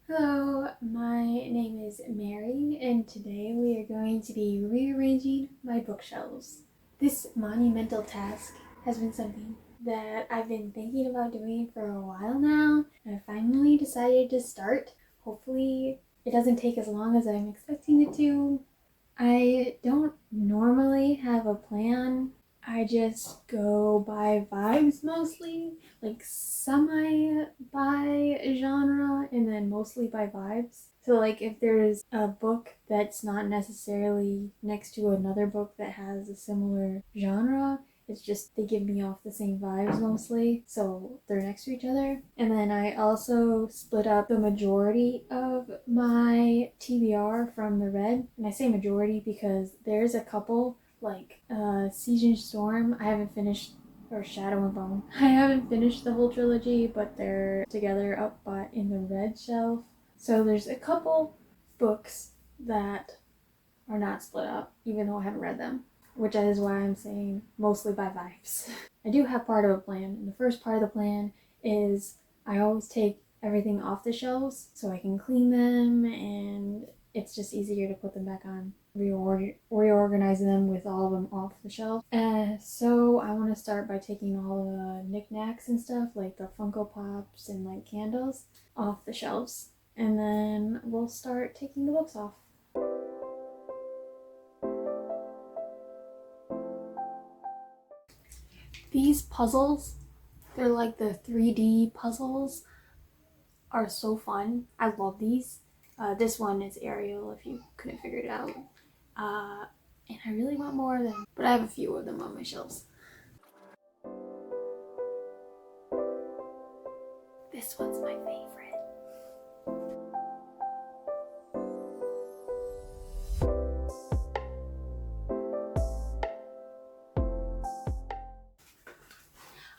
Hello, my name is Mary, and today we are going to be rearranging my bookshelves. This monumental task has been something that I've been thinking about doing for a while now, and I finally decided to start. Hopefully, it doesn't take as long as I'm expecting it to. I don't normally have a plan. I just go by vibes mostly, like semi by genre and then mostly by vibes. So like if there's a book that's not necessarily next to another book that has a similar genre, it's just they give me off the same vibes mostly, so they're next to each other. And then I also split up the majority of my TBR from the red. And I say majority because there's a couple like Siege and Storm. I haven't finished, or Shadow and Bone. I haven't finished the whole trilogy, but they're together up in the red shelf. So there's a couple books that are not split up, even though I haven't read them, which is why I'm saying mostly by vibes. I do have part of a plan, and the first part of the plan is I always take everything off the shelves so I can clean them, and it's just easier to put them back on, reorganize them with all of them off the shelf. So I want to start by taking all the knickknacks and stuff, like the Funko Pops and like candles, off the shelves, and then we'll start taking the books off. These puzzles, they're like the 3D puzzles, are so fun. I love these. This one is Ariel, if you couldn't figure it out. And I really want more of them, but I have a few of them on my shelves. This one's my favorite.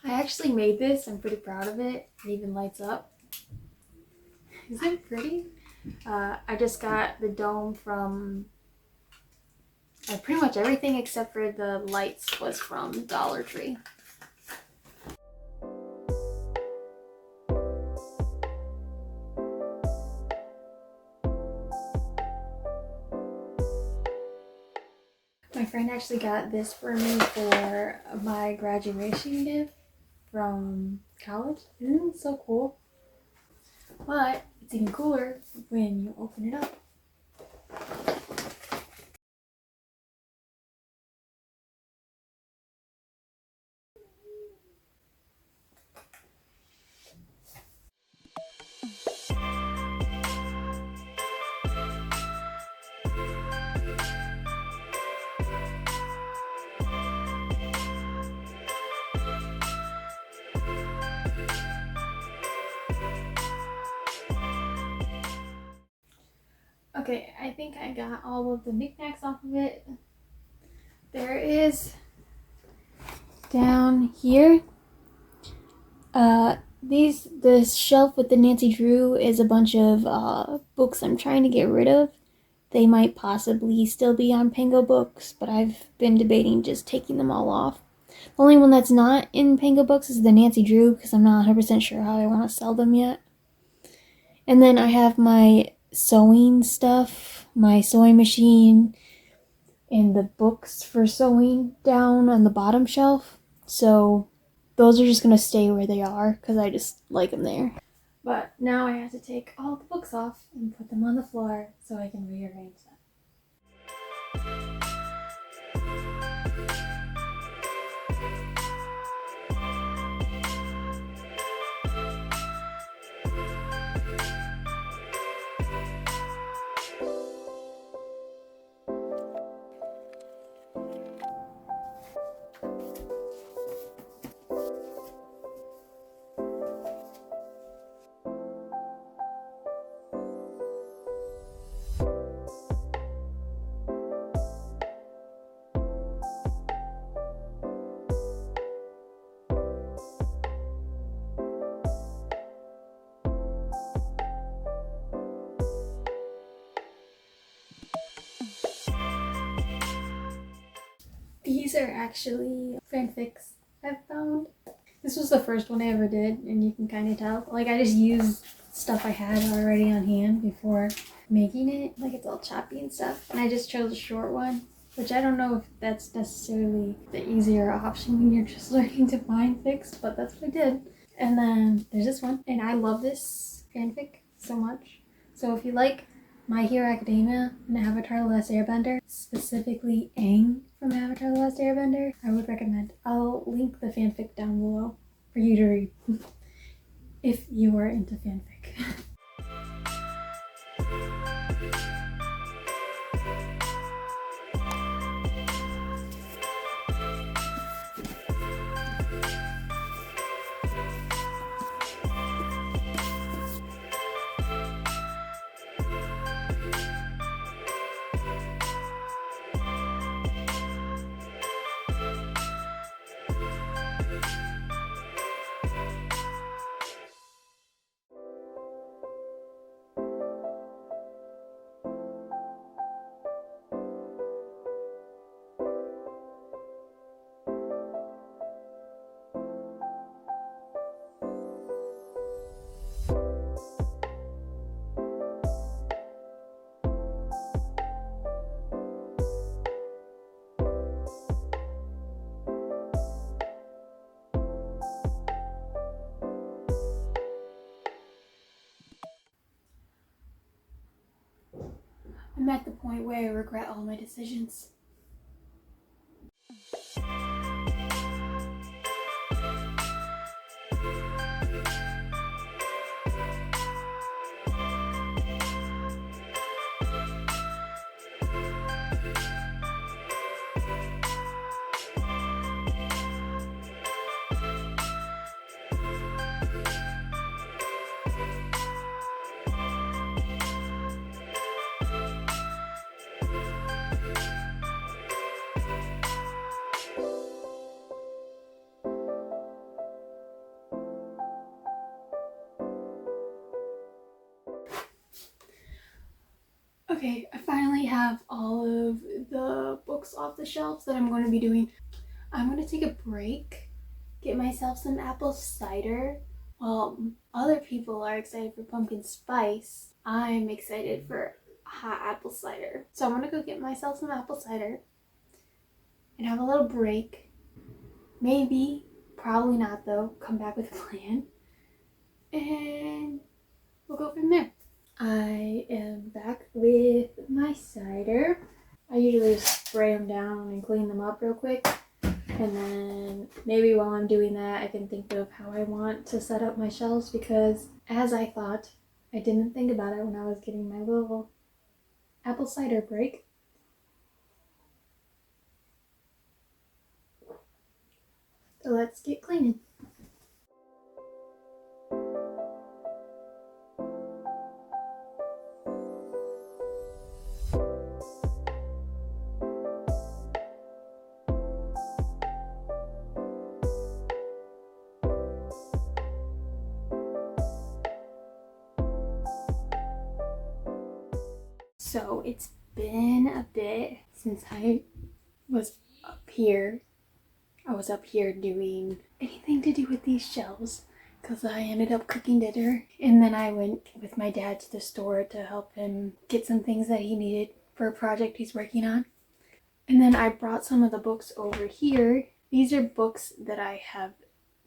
I actually made this. I'm pretty proud of it. It even lights up. Isn't it pretty? I just got the dome from pretty much everything except for the lights was from Dollar Tree. My friend actually got this for me for my graduation gift from college. Isn't it so cool? But it's even cooler when you open it up. Okay, I think I got all of the knickknacks off of it. There is down here. This shelf with the Nancy Drew is a bunch of books I'm trying to get rid of. They might possibly still be on Pangobooks, but I've been debating just taking them all off. The only one that's not in Pangobooks is the Nancy Drew, because I'm not 100% sure how I want to sell them yet. And then I have my sewing stuff, my sewing machine, and the books for sewing down on the bottom shelf. So those are just going to stay where they are because I just like them there. But now I have to take all the books off and put them on the floor so I can rearrange them. These are actually fanfics I've found. This was the first one I ever did, and you can kind of tell. Like, I just used stuff I had already on hand before making it. Like, it's all choppy and stuff. And I just chose a short one, which I don't know if that's necessarily the easier option when you're just learning to find fics, but that's what I did. And then there's this one, and I love this fanfic so much. So if you like My Hero Academia and Avatar The Last Airbender, specifically Aang from Avatar The Last Airbender, I would recommend. I'll link the fanfic down below for you to read if you are into fanfic. I'm at the point where I regret all my decisions. Okay, I finally have all of the books off the shelves that I'm going to be doing. I'm going to take a break, get myself some apple cider. While other people are excited for pumpkin spice, I'm excited for hot apple cider. So I'm going to go get myself some apple cider and have a little break. Maybe, probably not though, come back with a plan. And we'll go from there. I am back with my cider. I usually just spray them down and clean them up real quick. And then maybe while I'm doing that, I can think of how I want to set up my shelves, because as I thought, I didn't think about it when I was getting my little apple cider break. So let's get cleaning. So it's been a bit since I was up here. I was up here doing anything to do with these shelves because I ended up cooking dinner. And then I went with my dad to the store to help him get some things that he needed for a project he's working on. And then I brought some of the books over here. These are books that I have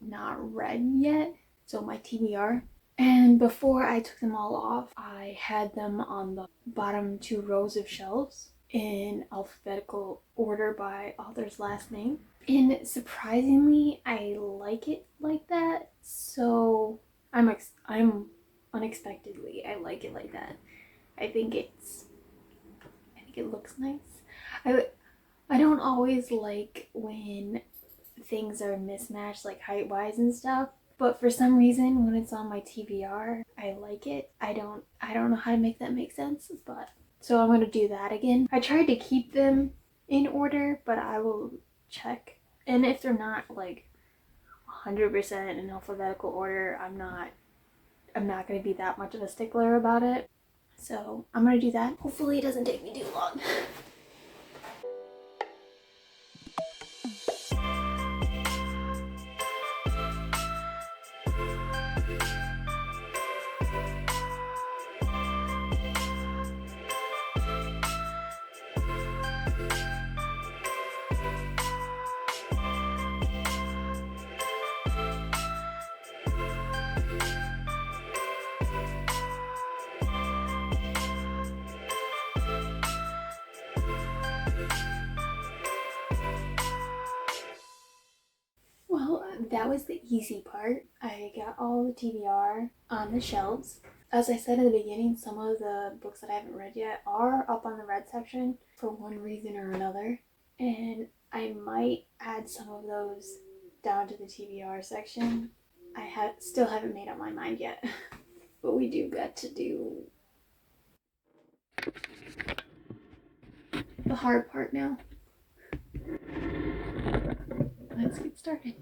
not read yet, so my TBR. And before I took them all off, I had them on the bottom 2 rows of shelves in alphabetical order by author's last name. And surprisingly, I like it like that. So I'm unexpectedly, I like it like that. I think it looks nice. I don't always like when things are mismatched, like height-wise and stuff. But for some reason, when it's on my TBR, I like it. I don't know how to make that make sense, but so I'm going to do that again. I tried to keep them in order, but I will check. And if they're not like 100% in alphabetical order, I'm not going to be that much of a stickler about it. So I'm going to do that. Hopefully it doesn't take me too long. that was the easy part. I got all the TBR on the shelves. As I said at the beginning, some of the books that I haven't read yet are up on the red section for one reason or another. And I might add some of those down to the TBR section. I still haven't made up my mind yet. But we do got to do the hard part now. Let's get started.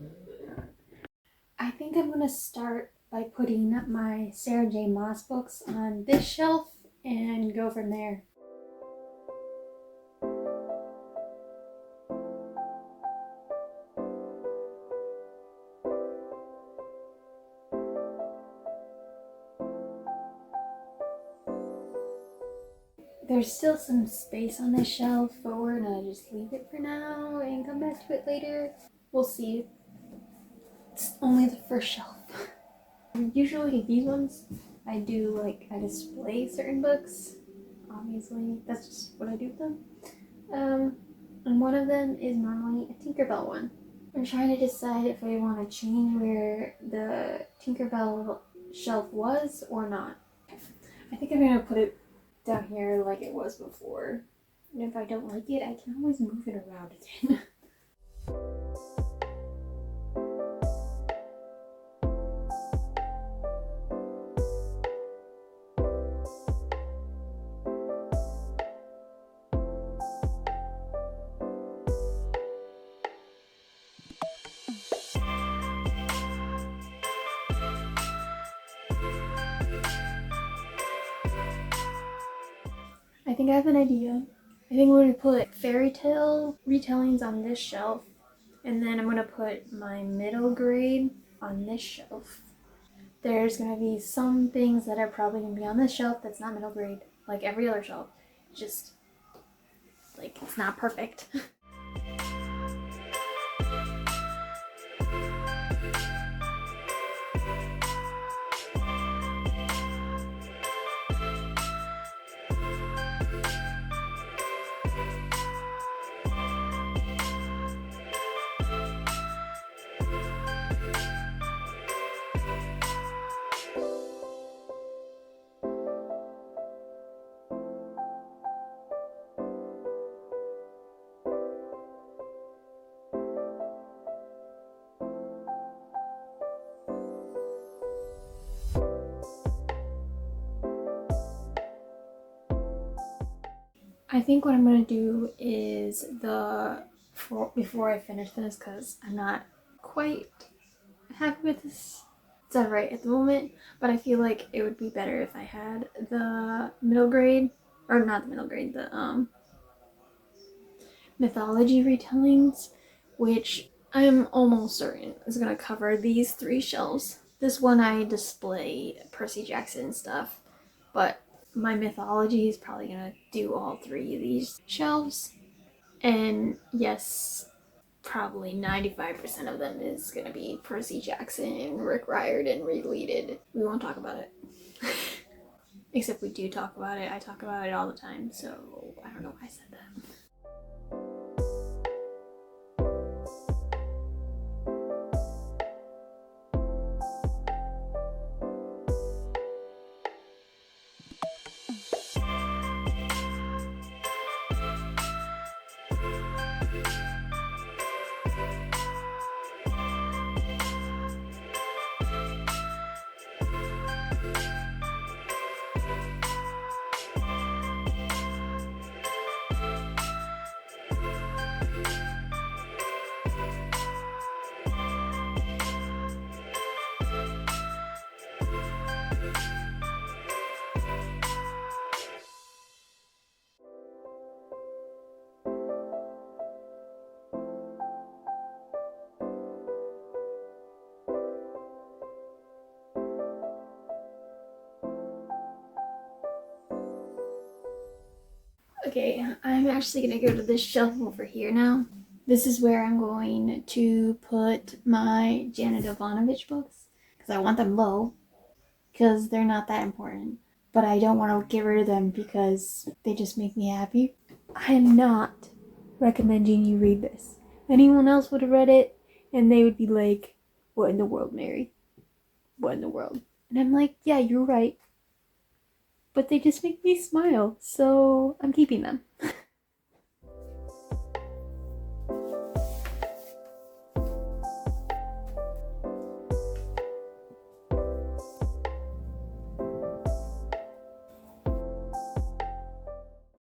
I think I'm going to start by putting my Sarah J. Maas books on this shelf and go from there. There's still some space on this shelf, but we're gonna just leave it for now and come back to it later. We'll see. It's only the first shelf. Usually these ones, I display certain books. Obviously, that's just what I do with them. And one of them is normally a Tinkerbell one. I'm trying to decide if I want to change where the Tinkerbell shelf was or not. I think I'm gonna put it down here like it was before. And if I don't like it, I can always move it around again. I think I have an idea. I think we're going to put Fairytale Retellings on this shelf, and then I'm going to put my middle grade on this shelf. There's going to be some things that are probably going to be on this shelf that's not middle grade, like every other shelf. Just, it's not perfect. I think what I'm going to do is before I finish this, because I'm not quite happy with this. It's alright at the moment, but I feel like it would be better if I had the middle grade, or not the middle grade, the Mythology Retellings, which I'm almost certain is going to cover these 3 shelves. This one I display Percy Jackson stuff, but my mythology is probably going to do all 3 of these shelves. And yes, probably 95% of them is going to be Percy Jackson, Rick Riordan related. We won't talk about it. Except we do talk about it. I talk about it all the time, so I don't know why I said that. Okay, I'm actually gonna go to this shelf over here now. This is where I'm going to put my Janet Evanovich books, because I want them low, because they're not that important. But I don't want to get rid of them because they just make me happy. I am not recommending you read this. Anyone else would have read it, and they would be like, what in the world, Mary? What in the world? And I'm like, yeah, you're right. But they just make me smile, so I'm keeping them.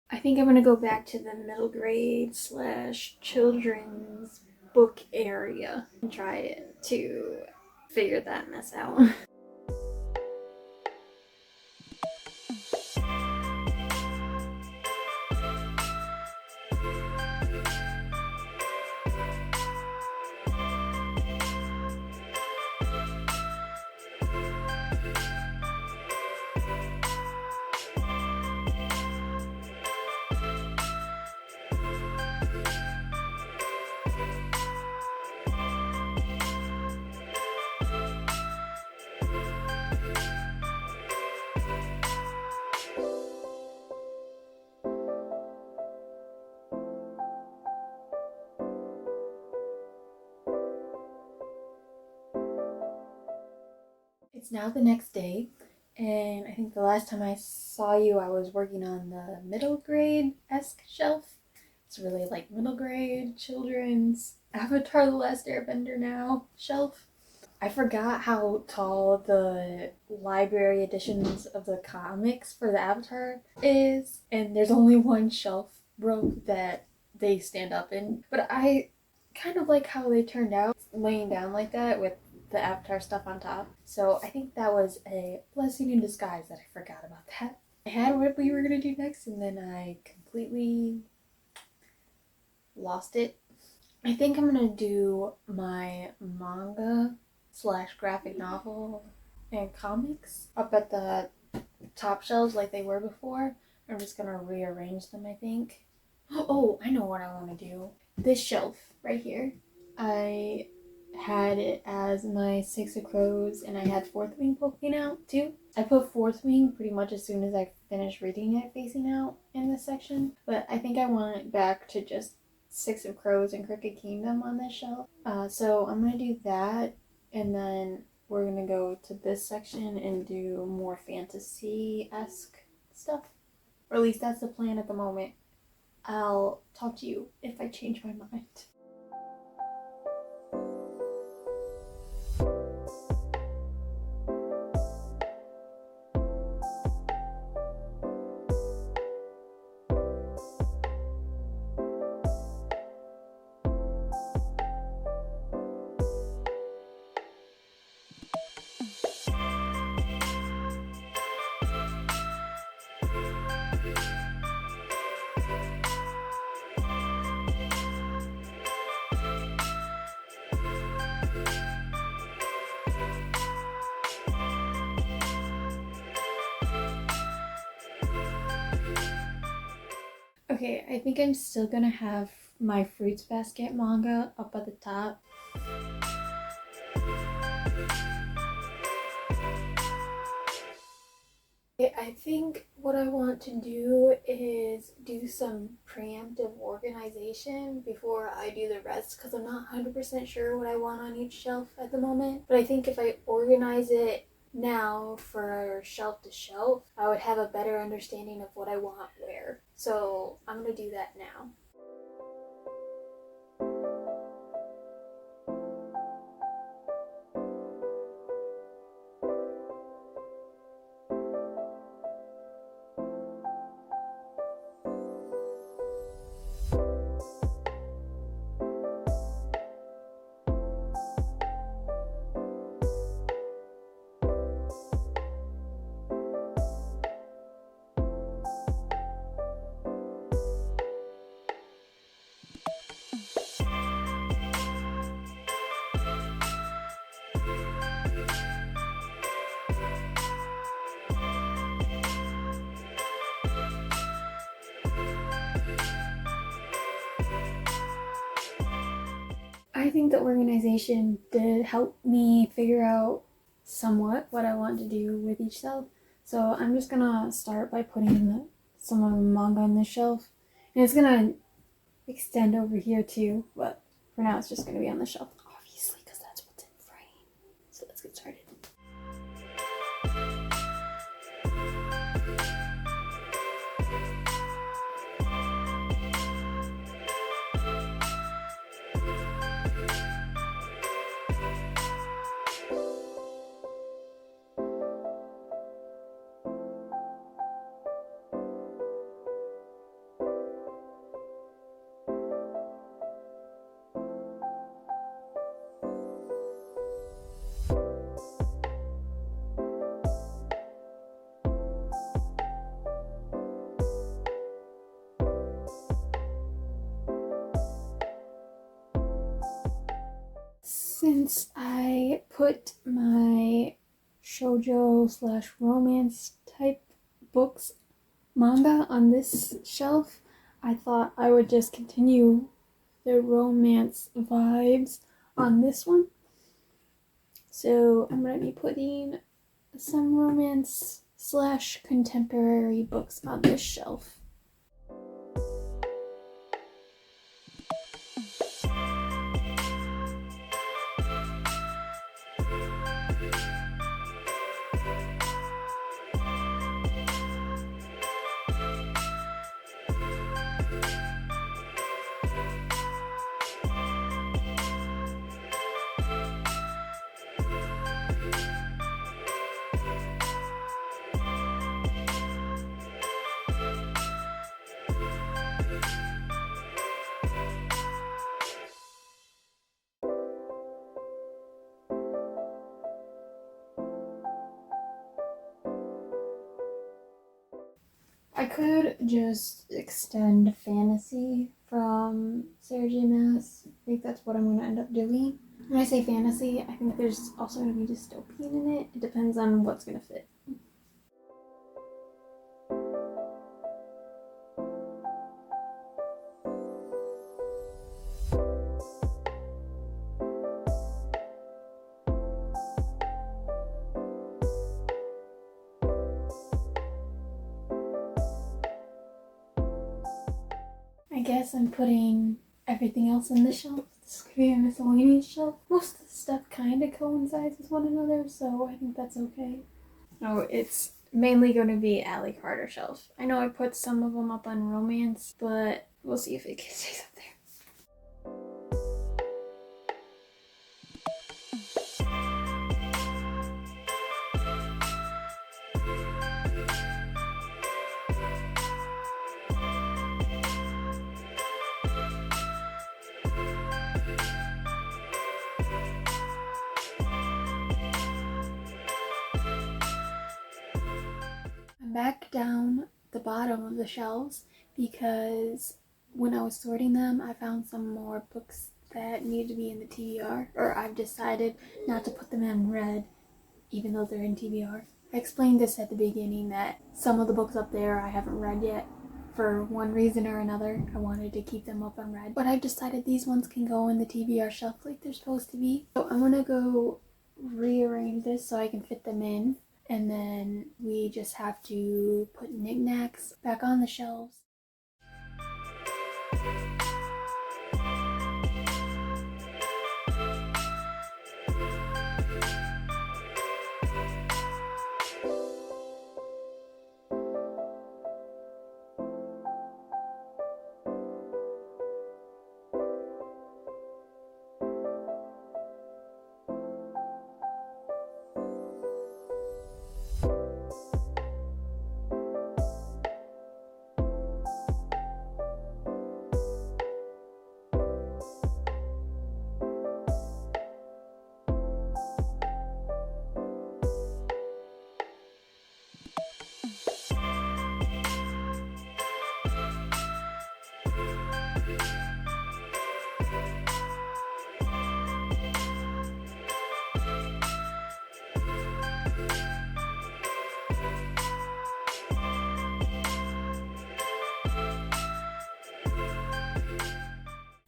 I think I'm gonna go back to the middle grade / children's book area and try to figure that mess out. It's now the next day, and I think the last time I saw you, I was working on the middle grade-esque shelf. It's really like middle grade, children's, Avatar The Last Airbender now shelf. I forgot how tall the library editions of the comics for the Avatar is, and there's only one shelf row that they stand up in. But I kind of like how they turned out, laying down like that with the Avatar stuff on top. So I think that was a blessing in disguise that I forgot about that. I had what we were gonna do next, and then I completely lost it. I think I'm gonna do my manga / graphic novel and comics up at the top shelves like they were before. I'm just gonna rearrange them, I think. Oh, I know what I want to do. This shelf right here, I had it as my Six of Crows, and I had Fourth Wing poking out too. I put Fourth Wing pretty much as soon as I finished reading it facing out in this section, but I think I want it back to just Six of Crows and Crooked Kingdom on this shelf. So I'm gonna do that, and then we're gonna go to this section and do more fantasy-esque stuff. Or at least that's the plan at the moment. I'll talk to you if I change my mind. Okay, I think I'm still gonna have my Fruits Basket manga up at the top. I think what I want to do is do some preemptive organization before I do the rest, because I'm not 100% sure what I want on each shelf at the moment. But I think if I organize it now for shelf to shelf, I would have a better understanding of what I want where. So I'm going to do that now. I think the organization did help me figure out somewhat what I want to do with each shelf. So I'm just gonna start by putting some of the manga on this shelf. And it's gonna extend over here too, but for now it's just gonna be on the shelf, obviously, because that's what's in frame. Since I put my shoujo / romance type books, manga on this shelf, I thought I would just continue the romance vibes on this one. So I'm going to be putting some romance / contemporary books on this shelf. I could just extend fantasy from Sarah J. Maas. I think that's what I'm going to end up doing. When I say fantasy, I think there's also going to be dystopian in it. It depends on what's going to fit. I guess I'm putting everything else on this shelf. This could be a miscellaneous shelf. Most of the stuff kind of coincides with one another, so I think that's okay. Oh, it's mainly going to be Allie Carter shelf. I know I put some of them up on romance, but we'll see if it stays up there. Back down the bottom of the shelves because when I was sorting them, I found some more books that need to be in the TBR, or I've decided not to put them in red even though they're in TBR. I explained this at the beginning that some of the books up there I haven't read yet. For one reason or another, I wanted to keep them up on red, but I've decided these ones can go in the TBR shelf like they're supposed to be. So I'm gonna go rearrange this so I can fit them in. And then we just have to put knickknacks back on the shelves.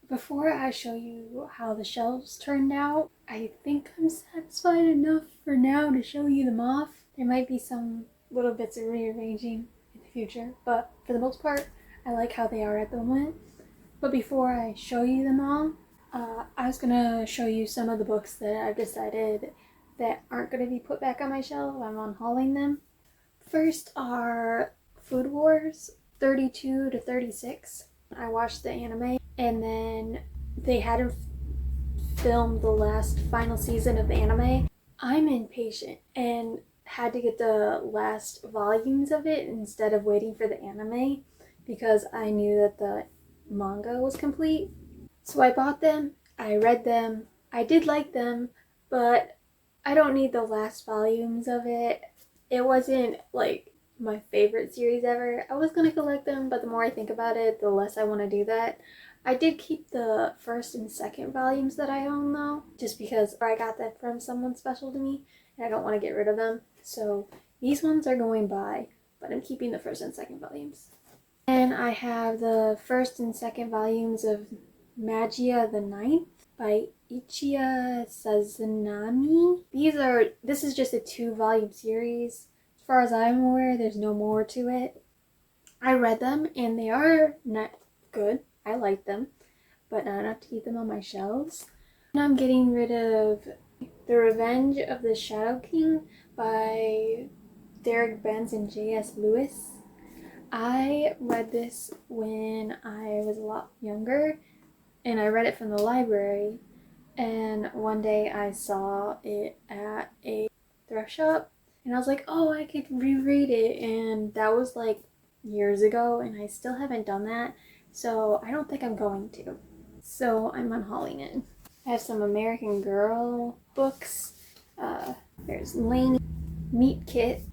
Before I show you how the shelves turned out, I think I'm satisfied enough for now to show you them off. There might be some little bits of rearranging in the future, but for the most part, I like how they are at the moment. But before I show you them all, I was going to show you some of the books that I've decided that aren't going to be put back on my shelf. I'm unhauling them. First are Food Wars 32 to 36. I watched the anime, and then they hadn't filmed the last final season of the anime. I'm impatient and had to get the last volumes of it instead of waiting for the anime because I knew that the manga was complete. So I bought them, I read them, I did like them, but I don't need the last volumes of it. It wasn't like my favorite series ever. I was gonna collect them, but the more I think about it, the less I want to do that. I did keep the first and second volumes that I own though, just because I got that from someone special to me and I don't want to get rid of them. So these ones are going by, but I'm keeping the first and second volumes. And I have the first and second volumes of Magia the Ninth by Ichiya Sazanami. This is just a 2-volume series. As far as I'm aware, there's no more to it. I read them and they are not good. I like them, but not enough to keep them on my shelves. And I'm getting rid of The Revenge of the Shadow King by Derek Benz and J.S. Lewis. I read this when I was a lot younger, and I read it from the library, and one day I saw it at a thrift shop, and I was like, oh, I could reread it, and that was like years ago, and I still haven't done that, so I don't think I'm going to. So I'm unhauling it. I have some American Girl books. There's Lainey, Meet Kit,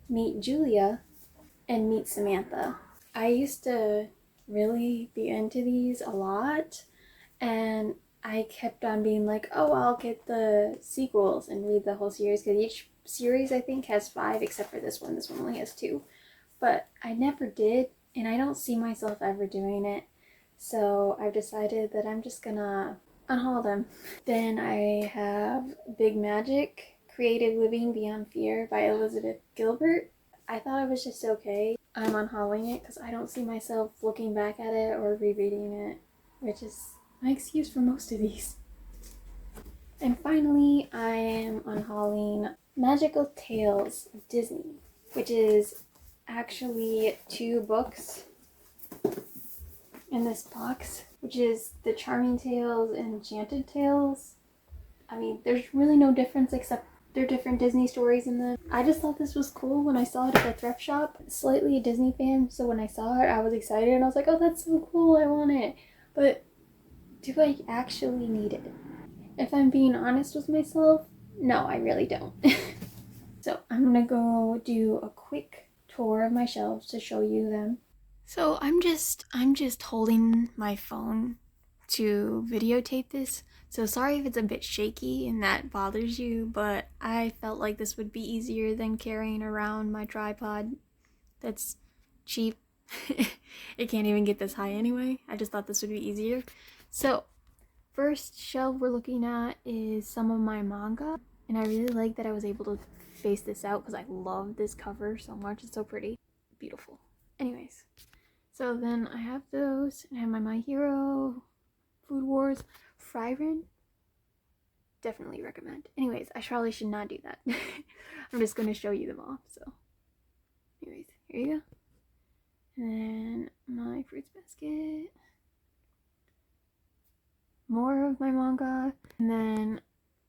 Meet Julia, and Meet Samantha. I used to really be into these a lot, and I kept on being like, oh, I'll get the sequels and read the whole series, because each series I think has 5 except for this one. This one only has 2. But I never did, and I don't see myself ever doing it. So I've decided that I'm just gonna unhaul them. Then I have Big Magic, Creative Living Beyond Fear by Elizabeth Gilbert. I thought it was just okay. I'm unhauling it because I don't see myself looking back at it or rereading it, which is my excuse for most of these. And finally, I am unhauling Magical Tales of Disney, which is actually 2 books in this box, which is The Charming Tales and Enchanted Tales. I mean, there's really no difference except they're different Disney stories in them. I just thought this was cool when I saw it at the thrift shop. Slightly a Disney fan, so when I saw it, I was excited and I was like, oh, that's so cool, I want it. But do I actually need it? If I'm being honest with myself, no, I really don't. So I'm gonna go do a quick tour of my shelves to show you them. So I'm just holding my phone to videotape this. So sorry if it's a bit shaky and that bothers you, but I felt like this would be easier than carrying around my tripod that's cheap. It can't even get this high anyway. I just thought this would be easier. So first shelf we're looking at is some of my manga, and I really like that I was able to face this out because I love this cover so much. It's so pretty. Beautiful. Anyways, so then I have those, and I have my Hero, Food Wars, Frieren. Definitely recommend. Anyways, I probably should not do that. I'm just going to show you them all. So, anyways, here you go. And then my fruits basket. More of my manga. And then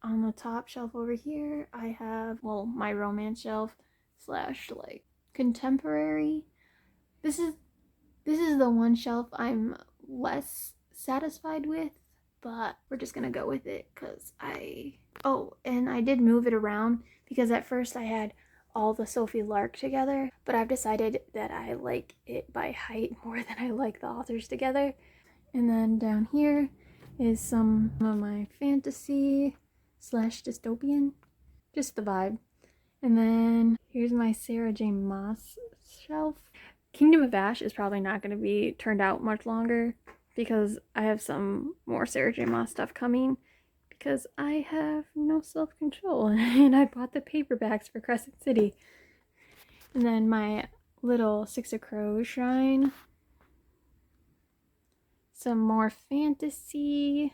on the top shelf over here, I have, well, my romance shelf / like contemporary. This is the one shelf I'm less satisfied with, but we're just gonna go with it because and I did move it around because at first I had all the Sophie Lark together, but I've decided that I like it by height more than I like the authors together. And then down here is some of my fantasy / dystopian, just the vibe. And then here's my Sarah J. Maas shelf. Kingdom of Ash is probably not going to be turned out much longer because I have some more Sarah J. Maas stuff coming because I have no self-control and I bought the paperbacks for Crescent City. And then my little Six of Crows shrine. Some more fantasy.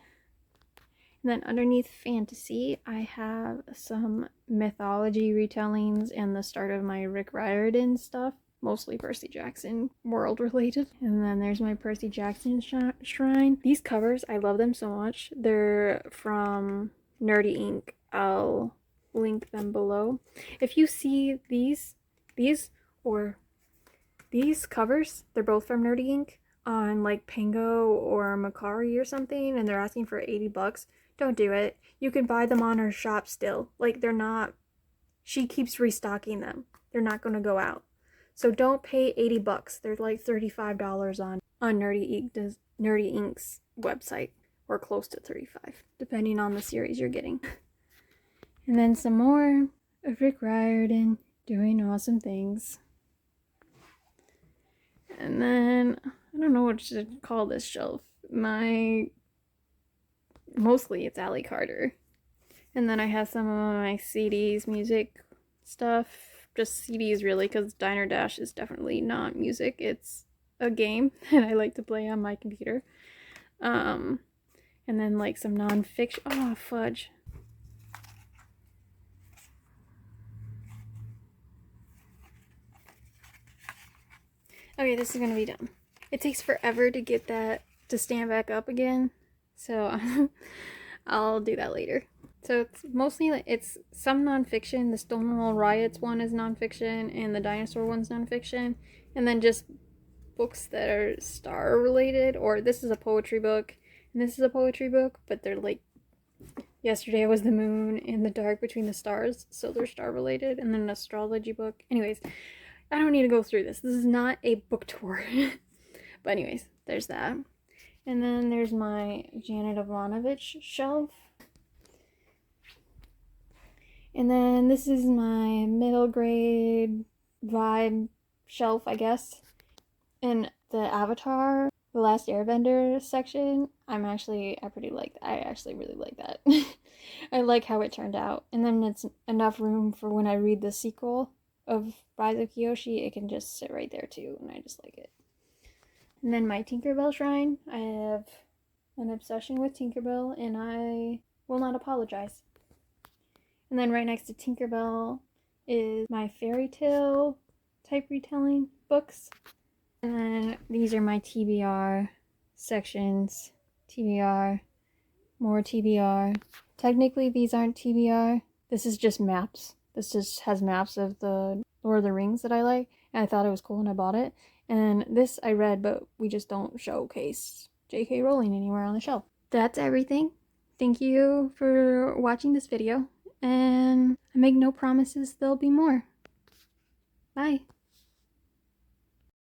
And then underneath fantasy, I have some mythology retellings and the start of my Rick Riordan stuff. Mostly Percy Jackson world related. And then there's my Percy Jackson shrine. These covers, I love them so much. They're from Nerdy Ink. I'll link them below. If you see these or these covers, they're both from Nerdy Ink on like Pango or Macari or something, and they're asking for $80. Don't do it. You can buy them on her shop still. Like, they're not, she keeps restocking them. They're not going to go out. So don't pay $80. They're like $35 on Nerdy Ink's website, or close to 35, depending on the series you're getting. And then some more of Rick Riordan doing awesome things. And then I don't know what to call this shelf. Mostly it's Ally Carter. And then I have some of my CDs, music stuff. Just CDs really, because Diner Dash is definitely not music. It's a game that I like to play on my computer. And then like some non-fiction. Oh, fudge. Okay, this is gonna be done. It takes forever to get that to stand back up again, so I'll do that later. So it's mostly it's some nonfiction. The Stonewall Riots one is nonfiction, and the dinosaur one's nonfiction, and then just books that are star related. Or this is a poetry book, and this is a poetry book, but they're like, yesterday was the moon in the dark between the stars, so they're star related. And then an astrology book. Anyways, I don't need to go through this. This is not a book tour. But anyways, there's that. And then there's my Janet Evanovich shelf. And then this is my middle grade vibe shelf, I guess. And the Avatar, The Last Airbender section, I actually really like that. I like how it turned out. And then it's enough room for when I read the sequel of Rise of Kyoshi, it can just sit right there too, and I just like it. And then my Tinkerbell shrine, I have an obsession with Tinkerbell, and I will not apologize. And then right next to Tinkerbell is my Fairytale type retelling books. And then these are my TBR sections. TBR, more TBR. Technically these aren't TBR. This is just maps. This just has maps of the Lord of the Rings that I like, and I thought it was cool and I bought it. And this I read, but we just don't showcase J.K. Rowling anywhere on the shelf. That's everything. Thank you for watching this video, and I make no promises there'll be more. Bye.